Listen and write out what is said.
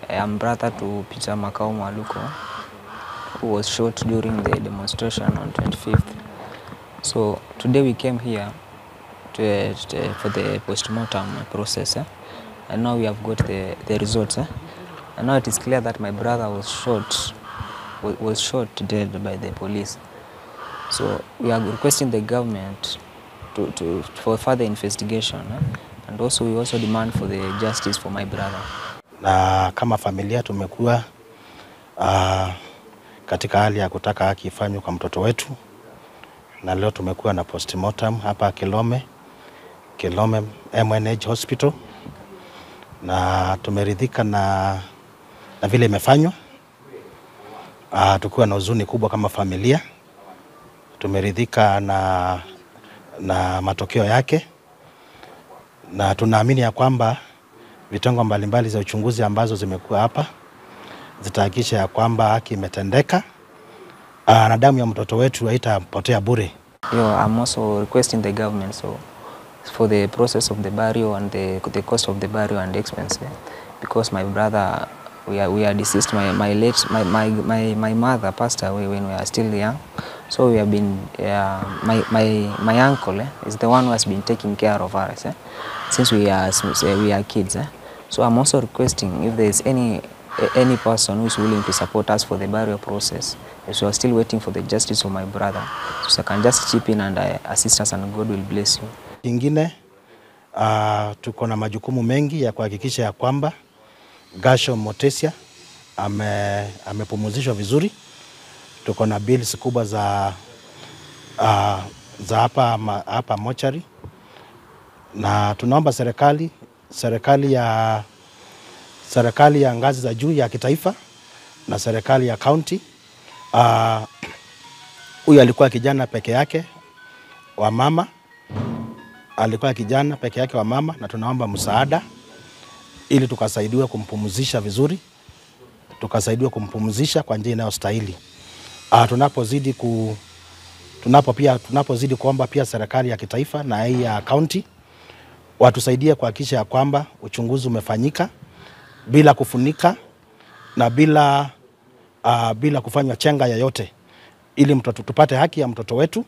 I am brother to Peter Makau Mwaluko, who was shot during the demonstration on 25th. So today we came here for the post-mortem process, and now we have got the results. And now it is clear that my brother was shot dead by the police. So we are requesting the government for further investigation, and also we also demand for the justice for my brother. Na kama familia tumekuwa katika hali ya kutaka haki ifanywe kwa mtoto wetu, na leo tumekuwa na postmortem hapa Kilome MNH Hospital, na tumeridhika na vile imefanywa. Tukiwa na huzuni kubwa kama familia. Tumeridhika na matokeo yake, na tunaamini ya kwamba vitengo mbalimbali za uchunguzi ambazo zimekuwa hapa zitahakikisha ya kwamba haki imetendeka, na damu ya mtoto wetu haitapotea bure. I'm also requesting the government for the process of the burial and the cost of the burial and expense, because my brother, we are deceased. My mother passed away when we are still young, so we have been my uncle is the one who has been taking care of us since we are kids. So I'm also requesting if there is any person who is willing to support us for the burial process, as we are still waiting for the justice of my brother, so I can just chip in and assist us, and God will bless you. Ingine, tuko na majukumu mengi ya kuhakikisha ya kwamba Gershom Mutesia amepumzishwa vizuri. Tuko na bills kubwa za hapa mochari, na tunaomba serikali ya ngazi za juu ya kitaifa na serikali ya county. Huyu alikuwa kijana peke yake wa mama, na tunaomba msaada ili tukasaidiwe kumpumzisha vizuri, tukasaidiwe kumpumzisha kwa njia inayostahili. Tunapozidi kuomba pia serikali ya kitaifa na hii ya county watusaidie kuhakikisha ya kwamba uchunguzi umefanyika bila kufunika na bila kufanywa chenga yoyote, ili tupate haki ya mtoto wetu.